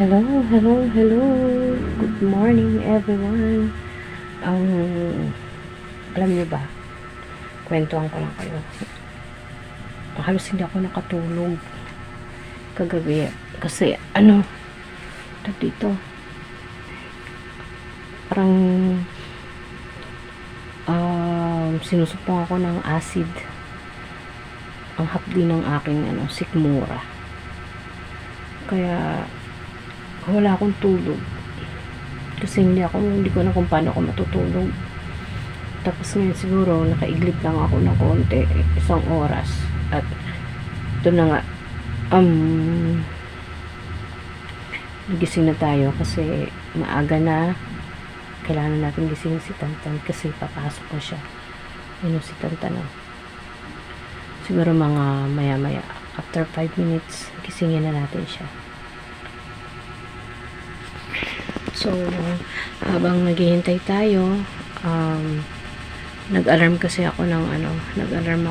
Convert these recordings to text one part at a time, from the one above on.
Hello, hello, hello. Good morning, everyone. Ang alam niyo ba? Kwentuhan ko lang kayo. Halos hindi ako nakatulog kagabi kasi dito. Parang sinusumpong ako ng acid. Ang hapdi ng aking sikmura. Kaya wala akong tulog kasi hindi ko na kung paano ako matutulog. Tapos ngayon siguro nakaiglip lang ako ng konti, isang oras, at ito na nga gising na tayo kasi maaga na. Kailangan natin gising si Tantan kasi papasok na siya. Si Tantan siguro mga maya after 5 minutes gisingin na natin siya. So, habang naghihintay tayo, nag-alarm kasi ako ng nag-alarm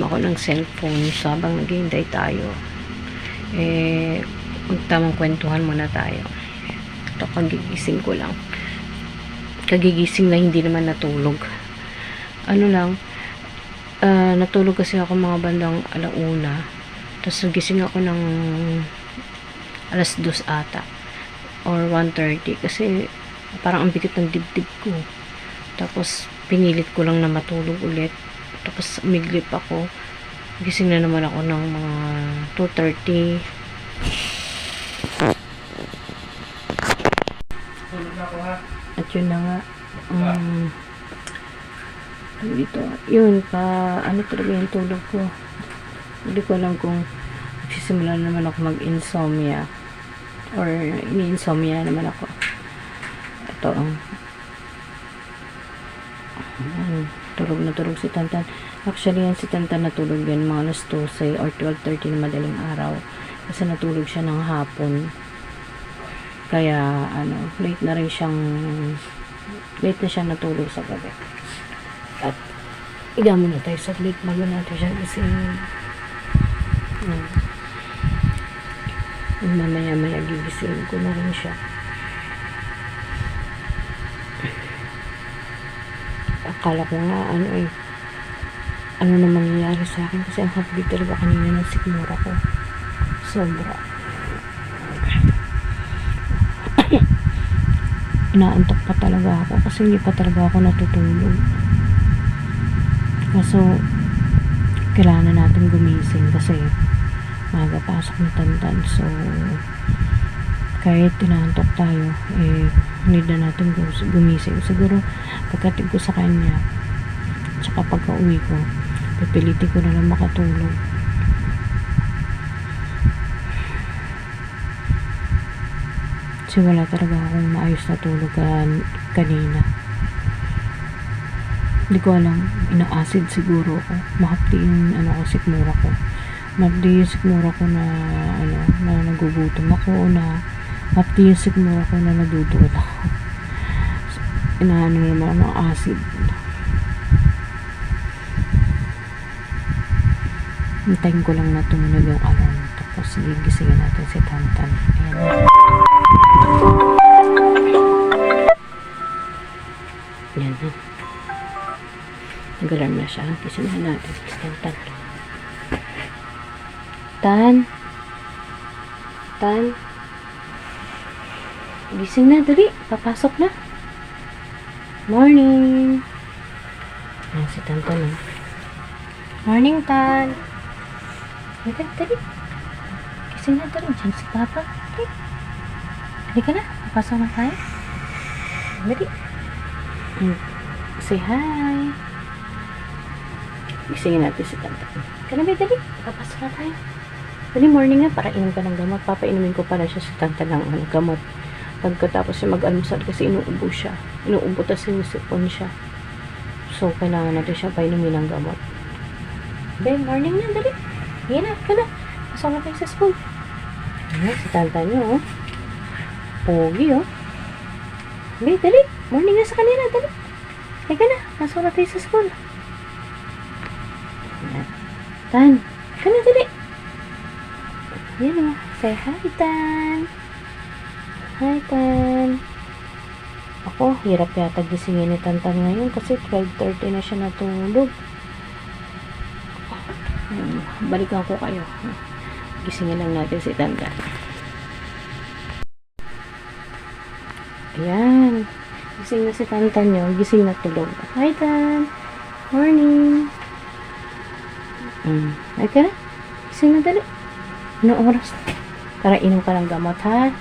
ako ng cellphone. So, habang naghihintay tayo, magtamang kwentuhan muna tayo. Ito, kagigising ko lang. Kagigising na hindi naman natulog. Natulog kasi ako mga bandang 1:00. Tapos nagising ako ng 2:00 ata or 1:30 kasi parang ang bigat ng dibdib ko. Tapos pinilit ko lang na matulog ulit. Tapos umiglip ako. Gising na naman ako ng mga 2:30. At yun na nga, dito, yun talaga yung tulog ko. Hindi ko alam kung magsisimula naman ako mag-insomnia or ini-insomnia naman ako. Ito tulog na tulog si Tantan. Actually yan si Tantan natulog yan mga 12 or 12:30 na madaling araw kasi natulog siya ng hapon. Kaya late na siya natulog sa gabi. At iga muna tayo saglit bago natin siya kasi mamaya gigising ko na rin siya. Akala ko nga ano na mangyayari sa akin kasi ang hapdi talaga kanina ng sikmura ko. Sobra. Inaantok pa talaga ako kasi hindi pa talaga ako natutulog. Kaso kailangan natin gumising kasi maaga pasok ng Tantan. So kahit inaantok tayo, need na natin gumising. Siguro pagkatig ko sa kanya tsaka pagka uwi ko, pipilitin ko na lang makatulog. Kasi wala talaga akong maayos na tulog kanina. Hindi ko alam, ina-acid siguro ako. Mahapdi yung sikmura ko. Mahapdi yung sikmura ko na nagugutom ako, na mahapdi yung sikmura ko na nadudurot ako. Naman ng acid. Hintayin ko lang na tumunog yung alarm. Tapos gigisingin natin si Tantan. Ayan na. Nag-alarm na siya. Gisingin natin si Tantan. Tan. Gising na, dali. Papasok na. Morning. Ayan si Tantan. Morning, Tan. Dali. Gising na, dali. Diyan si Papa. Okay. Halika na. Papasok na tayo. Dali. Say hi. Gisingin natin si Tantan. Dali. Papasok na tayo. Dali, morning na. Para inom ka ng gamot. Papainumin ko pala siya si Tantan ng gamot. Pagkatapos siya mag-almusal kasi inuubo siya. Inuubo tas sinusipon siya. So, kailangan natin siya painumin ng gamot. Dali, morning na. Dali. Yan na. Pasok na tayo sa school. Ayan, si Tantan nyo. Pogi, Dali. Morning na sa kanila. Dali. Teka na. Pasok na tayo sa school. Ayan. Tan. Dali. Yan o. Say hi, Tan. Hi, Tan. Ako, hirap yata gisingin ni Tantan ngayon kasi 12:30 na siya natulog. Balikan ko kayo. Gisingin lang natin si Tantan. Ayan. Gising na si Tantan nyo. Gising na tulog. Hi, Tan. Morning. Ay ka na. Gising na dali. Ano oras? Para inom ka ng gamot, ha?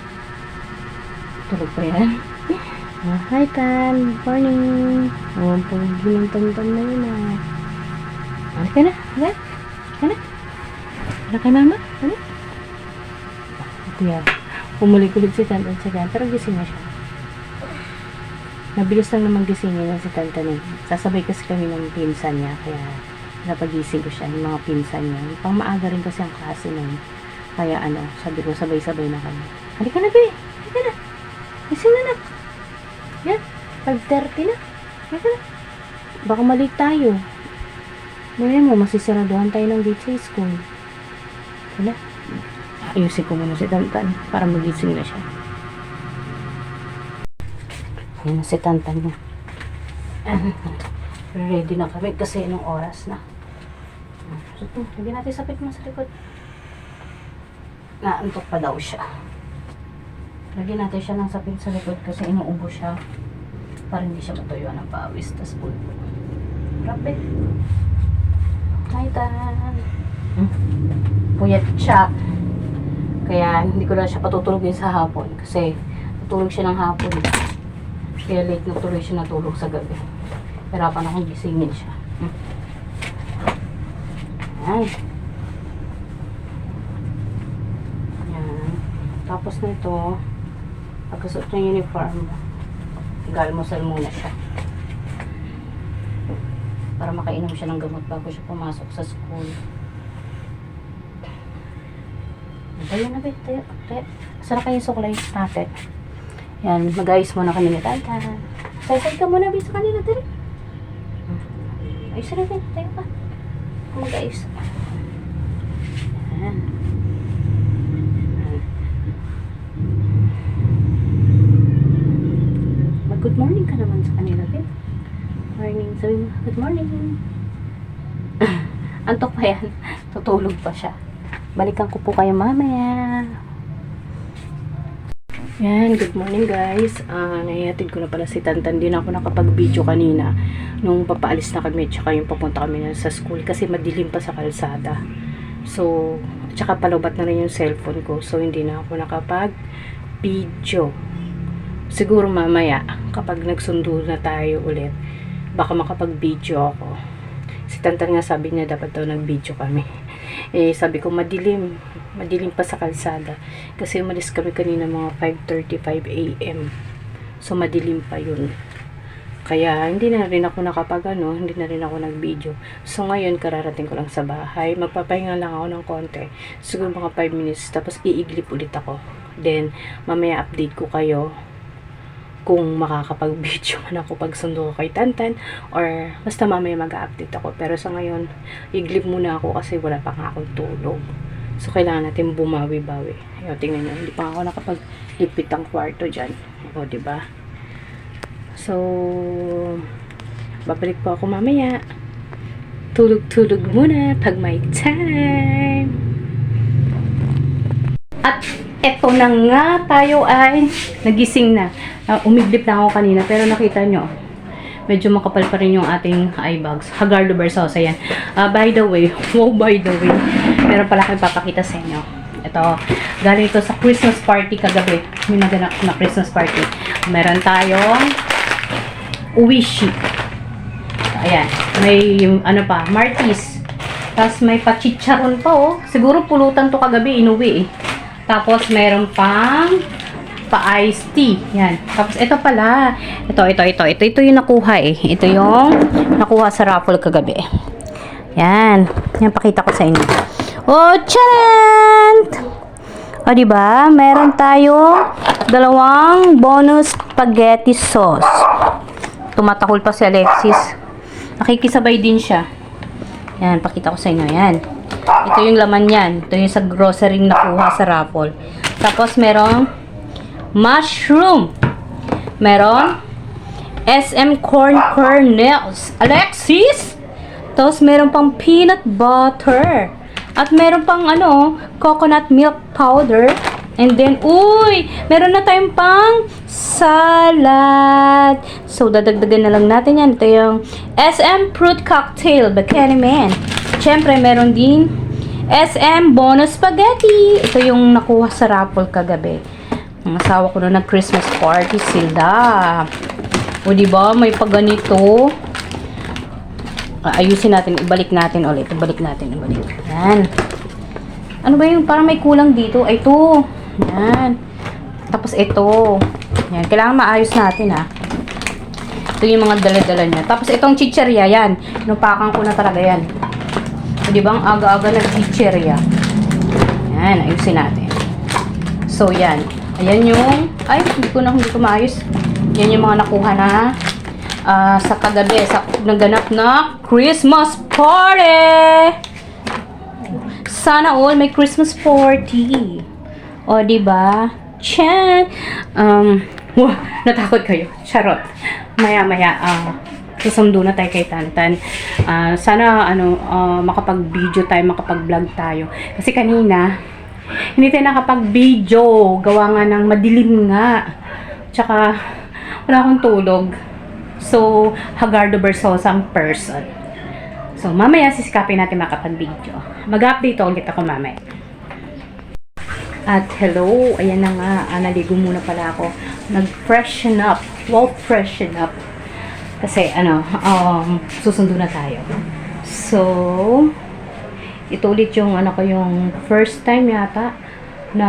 Tulog pa yan. Hi, Tan. Morning. Pogi ng Tantan na yun, ah. Ano ka na? Ano? Ano? Ano kay mama? Ano? Kuya, pumulik-ulit si Tantan sa dyan. Pero gising na siya. Mabilis lang naman gisingin na si Tantan eh. Sasabay kasi kami ng pinsan niya. Kaya napagising ko siya ng mga pinsan niya. Pang maaga rin kasi ang klase nun. Kaya sabi ko sabay-sabay na kami. Halika na, be. Halika na. Gising na na. Yan. 5:30 na. Halika na. Baka mali tayo. Ngayon mo, masisiraduhan tayo ng beach school. Wala. Ayusin ko muna si Tantan para magising na siya. Ayan na si Tantan niya. Ready na kami kasi anong oras na. So, lagyan natin sapit mo sa likod. Naantok pa daw siya. Lagyan natin siya ng sapit sa likod kasi inuubo siya. Para hindi siya matuyuan ng pawis. Tapos pulpo. Rapid. Hi, Tan. Puyat siya. Kaya hindi ko na siya patutulogin sa hapon. Kasi tutulog siya ng hapon. Kaya late na tuloy siya natulog sa gabi. Hirapan akong gisingin siya. Ayan. Ayan. Tapos na ito, pagkasuot ng uniform, galmusal muna siya. Para makainom siya ng gamot bago siya pumasok sa school. Tayo na, be. Tayo. Saan kayo suklay natin? Yan, mag-ayos muna kami ni Tantan. Say-say ka muna, be, sa kanila, dali. Ayos na rin, tayo pa. Mag-ayos. Yan. Mag-good morning ka naman sa kanila, be. Morning. Sabi mo, good morning. Antok pa yan. Tutulog pa siya. Balikan ko po kayo mamaya. Yan, good morning guys. Naihatid ko na pala si Tantan. Din ako nakapag-video kanina nung papaalis na kami tsaka yung papunta kami na sa school kasi madilim pa sa kalsada. So, tsaka palubat na rin yung cellphone ko. So, hindi na ako nakapag-video. Siguro mamaya, kapag nagsundo na tayo ulit, baka makapag-video ako. Si Tantan nga sabi niya dapat daw nag-video kami. Sabi ko madilim pa sa kalsada kasi umalis kami kanina mga 5:35 AM. So madilim pa yun. Kaya hindi na rin ako hindi na rin ako nag-video. So ngayon kararating ko lang sa bahay. Magpapahinga lang ako ng konti. Siguro mga 5 minutes tapos iiglip ulit ako. Then mamaya update ko kayo kung makakapag-video man ako pag sundo ko kay Tantan or basta mamaya mag-update ako. Pero sa ngayon, iglip muna ako kasi wala pa nga akong tulog. So, kailangan natin bumawi-bawi. Ayun, tingnan nyo. Hindi pa ako nakapag-lipit ang kwarto dyan. O, diba? So, babalik po ako mamaya. Tulog-tulog muna pag may time. At eto na nga, tayo ay nagising na. Umiglip na ako kanina, pero nakita nyo, medyo makapal pa rin yung ating eye bags. Hagardo Versosa yan. By the way, meron pala kayo papakita sa inyo. Ito, galing ito sa Christmas party kagabi. May naganap na Christmas party. Meron tayong uwishi. Ayan, may Martis. Tapos may pachicharon pa, oh. Siguro pulutan to kagabi, inuwi eh. Tapos meron pang pa-iced tea. Yan. Tapos ito pala. Ito yung nakuha eh. Ito yung nakuha sa raffle kagabi. Yan. Yan, pakita ko sa inyo. Oh, charan! O, diba? Meron tayo 2 bonus spaghetti sauce. Tumatakol pa si Alexis. Nakikisabay din siya. Yan, pakita ko sa inyo. Yan. Ito yung laman yan. Ito yung sa grocery nakuha sa raffle. Tapos merong mushroom. Meron SM corn kernels. Alexis! Tapos meron pang peanut butter. At meron pang coconut milk powder. And then, uy! Meron na tayong pang salad. So, dadagdagan na lang natin yan. Ito yung SM fruit cocktail by Kenny Man. Siyempre, meron din SM bonus spaghetti. Ito yung nakuha sa raffle kagabi. Ang asawa ko na nag-Christmas party sila. O, diba? May paganito. Ayusin natin. Ibalik natin ulit. Ibalik. Yan. Ano ba yung parang may kulang dito? Ay, ito. Yan. Tapos ito. Yan. Kailangan maayos natin, ha. Ito yung mga dala-dala niya. Tapos itong chicherya, yan. Inupakan ko na talaga yan. O, diba? Ang aga-aga ng chicherya. Yan. Ayusin natin. So, yan. Ayan yung... Ay, hindi ko maayos. Yan yung mga nakuha na sa kagabi, sa naganap na Christmas party! Sana all may Christmas party. O, diba? Chan! Wow, natakot kayo. Charot. Maya-maya, susundo na tayo kay Tantan. Sana, makapag-video tayo, makapag-vlog tayo. Kasi kanina, hindi tayo nakapag-video. Gawa nga ng madilim nga. Tsaka, wala akong tulog. So, hagardo bersosang person. So, mamaya sisikapin natin makapag-video. Mag-update ulit ako mamaya. At hello, ayan na nga. Naligo muna pala ako. Nag-freshen up. Wow, freshen up. Kasi, susundo na tayo. So, ito ulit yung, yung first time yata na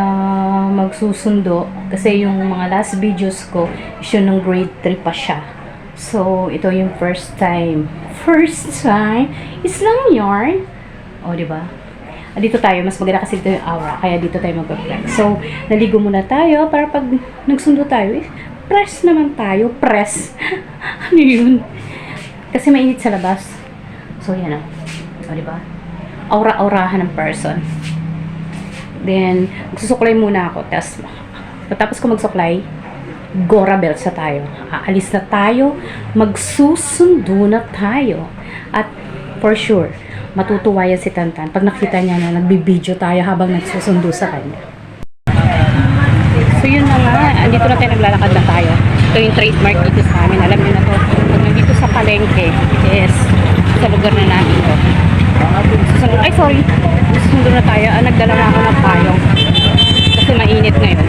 magsusundo. Kasi yung mga last videos ko, is yun ng grade 3 pa siya. So, ito yung first time. First time? Is lang yarn. O, diba? Dito tayo. Mas maganda kasi dito yung aura. Kaya dito tayo mag-flex. So, naligo muna tayo para pag nagsundo tayo, press naman tayo. Press. Ano yun? Kasi mainit sa labas. So, yan o. O, diba? Aura-aurahan ng person. Then, magsusuklay muna ako. Tapos ko magsuklay, Gora Bells na tayo. Aalis na tayo. Magsusundo na tayo. At for sure, matutuwa yan si Tantan pag nakita niya na nagbibideo tayo habang nagsusundo sa kanya. So yun na nga. Andito na tayo, naglalakad na tayo. Ito yung trademark dito sa amin. Alam niyo na to. Pag nandito sa palengke, yes, sa lugar na namin to. Ay, sorry. Susundo na tayo. Nagdala na ako ng payong. Kasi mainit ngayon.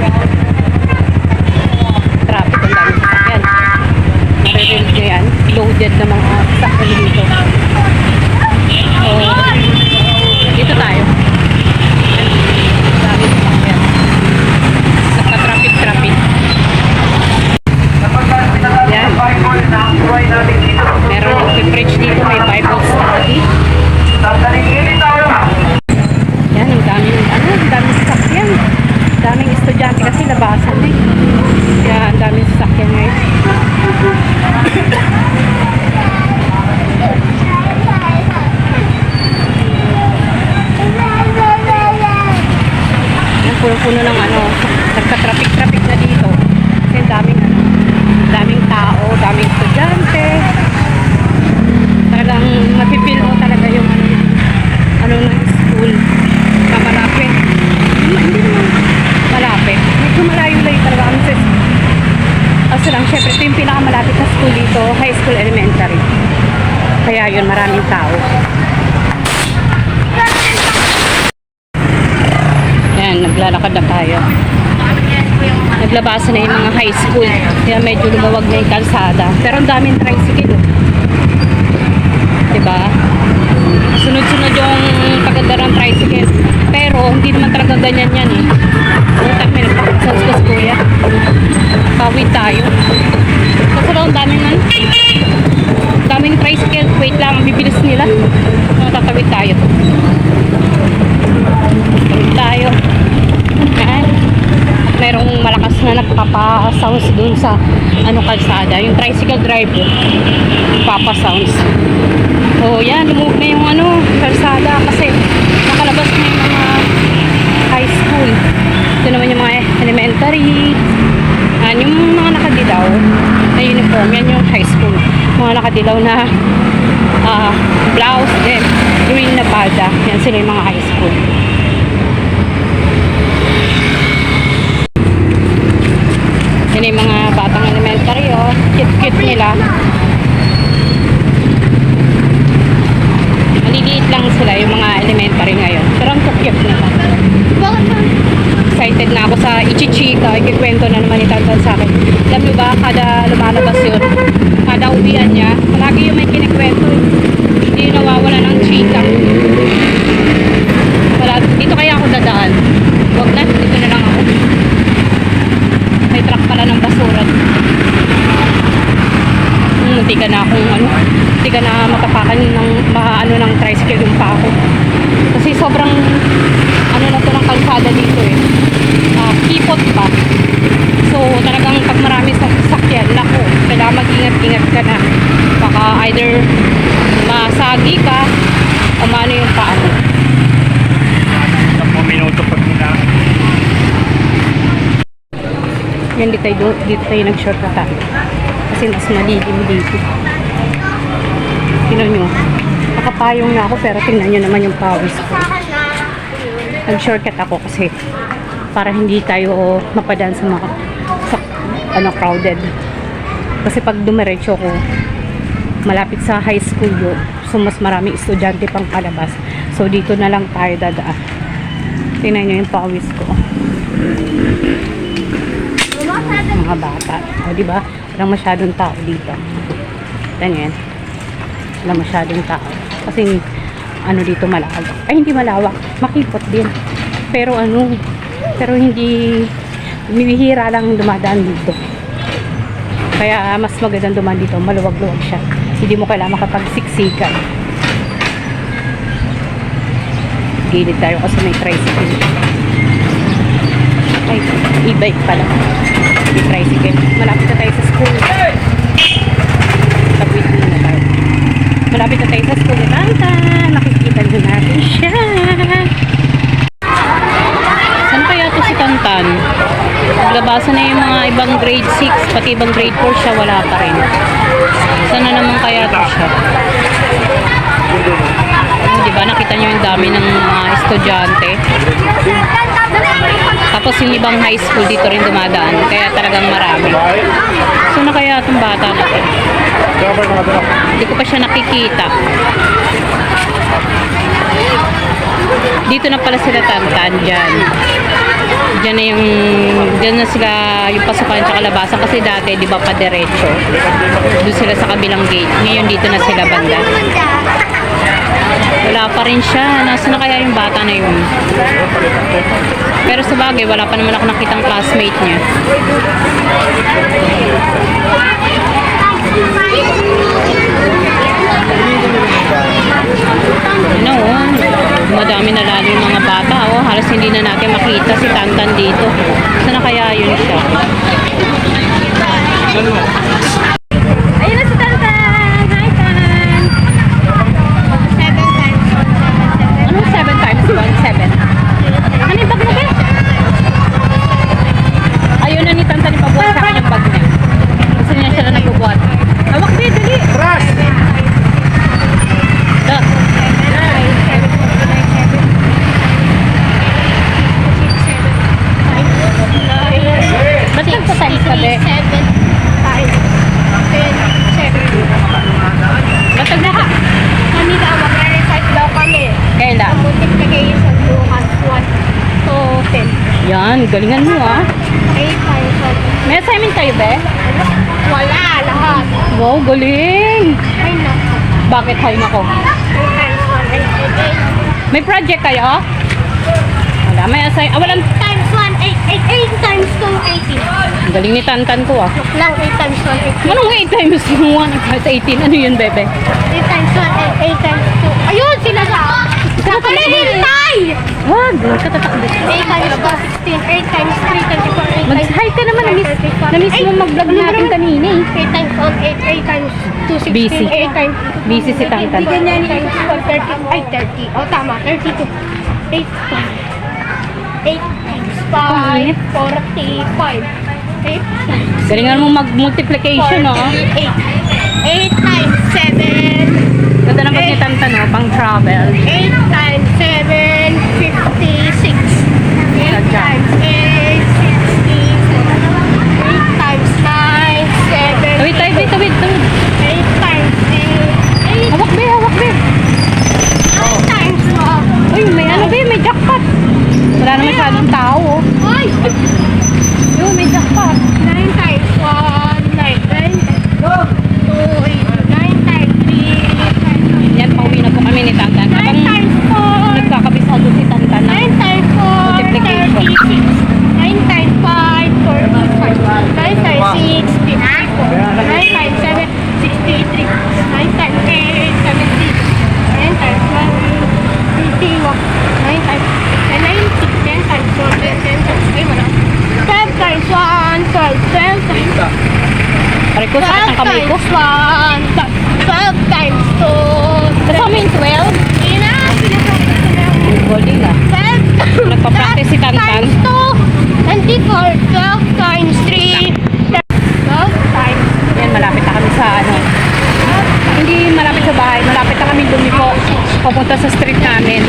Traffic, ang daming sasakyan. Maririnig nyo yan. Loaded na mga sasakyan dito. So, dito tayo. Ang daming sasakyan. Nagka-traffic. Yan. Meron ng fridge dito. May Bible study. Yan, ang daming sasakyan. Daming estudyante kasi labasan eh. Kaya ang daming sasakyan ngayon. Yan, puno-puno ng nagka-traffic na dito. Kasi daming tao, daming estudyante. Talagang mapipil mo talaga yung ng school na malapit. Hindi naman malapit. Medyo malayo-layo talaga kami sa school. Kasi lang, syempre, ito yung pinakamalapit na school dito, high school elementary. Kaya yun, maraming tao. Ayan, naglalakad na tayo. Naglabasan na yung mga high school. Kaya medyo lumawag na yung kalsada. Pero ang daming tricycle. Diba? Sunod-sunod yung paganda ng tricycle. Pero, hindi naman talaga ganyan yan eh. Utang may nagpapasas kuya. Pawid tayo. Kasi daw, daming tricycle. Wait lang, bibilis nila. Tatawid tayo. Tawid tayo. Yan. Merong malakas na nagpapasounds dun sa kalsada. Yung tricycle driver. Papasounds. So, yan. Lumug na yung kalsada kasi palabas na yung mga high school. Ito naman yung mga elementary. Yung mga nakadilaw na uniform, yan yung high school. Mga nakadilaw na blouse, then green na palda. Yan sila yung mga high school. Yan yung mga batang elementary, oh. Cute-cute nila. Maliliit lang sila yung mga elementary ngayon. Pero ang cute naman. Excited na ako sa Ichichika. Ikikwento na naman ni Tantan sa akin. Alam nyo ba, kada lumalabas yun, kada uwian niya, palagi yung may kinikwento. Hindi yung nawawala ng chika. Wala, dito kaya ako dadaan. Huwag na, dito na lang ako. May truck pala ng basura. Hindi ka na akong hindi ka na matapakan ng ng tricycle yung pa ako. Kasi sobrang na to ng kalsada dito eh. Kipot pa. So talagang pag marami sa sasakyan, naku, kailangan mag-ingat-ingat ka na. Baka either masagi ka o maano yung paa mo. 10 minuto pag nila. Yan, dito tayo nag-shortcut kasi mas malilim dito. Tingnan nyo, nakapayong na ako pero tingnan nyo naman yung pawis ko. Nag-shortcut ako kasi para hindi tayo mapadaan sa mga crowded. Kasi pag dumiretso ko malapit sa high school yun, so mas maraming estudyante pang palabas. So dito na lang tayo dadaan. Tingnan nyo yung pawis ko. Mga bata. O diba? Walang masyadong tao dito. Tingnan yan. Walang masyadong tao. Kasi dito malawak. Ay, hindi malawak. Makipot din. Pero pero hindi bihira lang dumadaan dito. Kaya mas magandang dumaan dito. Maluwag-luwag siya. Hindi mo kailangan makapagsiksikan. Gilid tayo kasi may tricycle. Ay, e-bike pala. May tricycle. Malapit na tayo sa school. Tapos na tayo. Malapit na tayo sa school ni Tantan. Nakikita nyo natin siya. Saan kaya to si Tantan? Naglabasan na yung mga ibang grade 6, pati ibang grade 4 siya, wala pa rin. Saan na naman kaya to siya? Diba, nakita nyo yung dami ng mga estudyante. Tapos yung ibang high school dito rin dumadaan. Kaya talagang marami. So na kaya itong bata na to? Hindi ko pa siya nakikita. Dito na pala sila Tantan dyan. Dyan na sila yung pasukan sa kalabasan. Kasi dati di ba pa diretso. Doon sila sa kabilang gate. Ngayon dito na sila banda. Wala pa rin siya. Nasa na kaya yung bata na yun? Pero sa bagay, wala pa naman ako nakitang classmate niya. Madami na lalo yung mga bata. Halos hindi na natin makita si Tantan dito. Saan na kaya yun siya? Ayun na si Tantan! Hi, Tan! Anong 7 times 1? 7. Ano yung bag mo, be? Ayun na ni Tantan ipabuhat sa akin yung bag niya. Gusto niya siya na nagbubuhat. Hawak, be, dali! Rush! Da. Ba't nagpa-times ka, be? 7, 5, 10, 7. Batag na ha? Kanina, mag-recite daw kami. Kailan? Multiplication 2 has 1 to 10. Yan, galingan mo ah. 8 times 1. May assignment kayo, be? Wala, lahat. Wow, galing. Ay, nako. Bakit hay nako? 8 times 1, 8, 8. May project kayo? Wala, may assignment. Walang times 1, 8, 8 times 2, 18. Galing ni Tantan ko ah. Lang, 8 times 1, 18. Anong 8 times 1, 18? Ano yun, bebe? 8 times 1, 8 times 2. Ayun, sila sa... Nakalihintay! Wag, katatakbo. 8 times 4, 16. 8 times 3, 24. Mag-hi ka naman. Na-miss mo mag-vlog natin kanina eh. 8 times 1, 8 times 2, 16. Busy. 8 times... Busy si Tantan. 8 times 4, 30. Ay, 30. O, tama. 32. 8 times 5, 45. 8 times Galingan mo mag-multiplication, no? 8 times 7. Ganda naman ni Tanta, no? Pang travel. 8 times 7, 56. 8 times 8, 60. 8 times 9, 7. Tawid. 8 times 8. Hawak, be. 9 times 12. Uy, may ano, be? May jackpot. Wala na masyadong tao, oh. Ay! Yo, may jackpot. 9 times 1, 9 times 3, Yan, pauwi na po kami ni Tantan. 9 Habang times 4, nagkakabisado si Tantan na 9 times 4, multiplication. 36. 9 times 5, 45. 9 times 6, 54. 9 times 7, 63. 9 times 8, 70. 9 times 1, 51. 9 times 90. 10 times 4, 10 times 8, wala. 12 times 1, 12 times. Pare ko, sakit ang kamay ko. 12 times 2. Kasama yung 12? Hindi na, pinapractice ko na. Galing ah. 12 Nagpa-practice si Tantan. times 2. 24. 12 times 3. 12 times. Yan, malapit na kami sa ano. Hindi malapit sa bahay. Malapit na kami lumiko. Papunta sa street namin. 9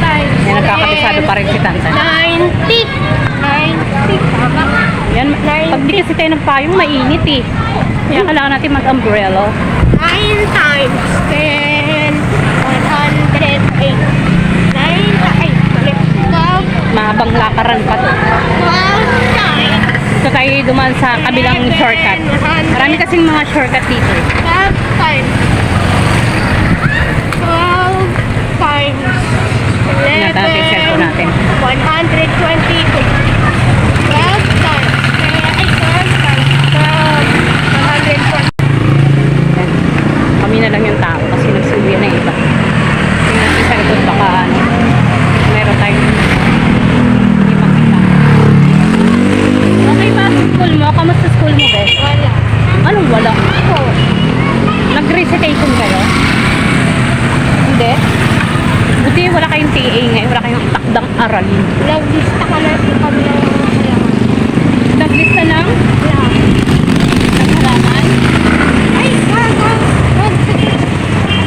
times. Yan, nagkakabisado pa rin si Tantan. 90. 90. Tama. Yan, pag di kasi tayo nagpayong, mainit eh. Kaya kailangan natin mag-umbrella. 9 times 10. 108. 9 12. Mahabang lakaran pa to. 12 times. So tayo dumaan sa kabilang shortcut. Marami kasing mga shortcut dito eh. 12 times. 12 times. Tingnan natin yung cellphone natin. 122. 12 times. Ay, 12 times. 12. 120. Yan. Kami na lang yung tao kasi nagsuwi na iba. Tingnan natin sa likod baka ano. Meron tayong hindi makita. Okay ba sa school mo? Kamusta school mo, be? Wala. Anong wala? Nag-recitation kayo? Hindi? Buti wala kayong TA ngayon, wala kayong takdang aralin. Naglista ka na sa kami ng mga halaman. Naglista ng halaman? Ay, gaga.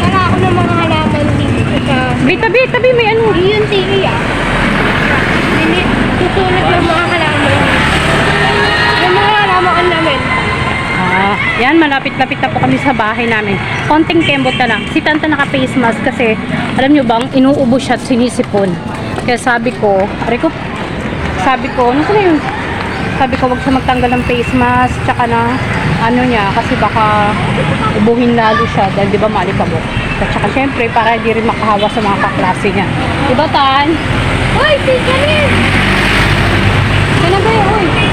Wala ako ng mga halaman dito sa... Tabi, may ano. Yun, TV ah. Susunod ng mga halaman. Yung mga halaman namin. Yan, malapit-lapit na po kami sa bahay namin. Konting kembot na lang. Si Tanta naka-face mask kasi, alam nyo bang, inuubo siya at sinisipon. Kaya sabi ko, ano ko na yun? Sabi ko, wag siya magtanggal ng face mask, tsaka na, ano niya, kasi baka ubuhin lalo siya, dahil di ba malikabok. At tsaka syempre, para hindi rin makahawa sa mga kaklase niya. Diba, Tan? Hoy, si Janine! Ano ba yun? Uy!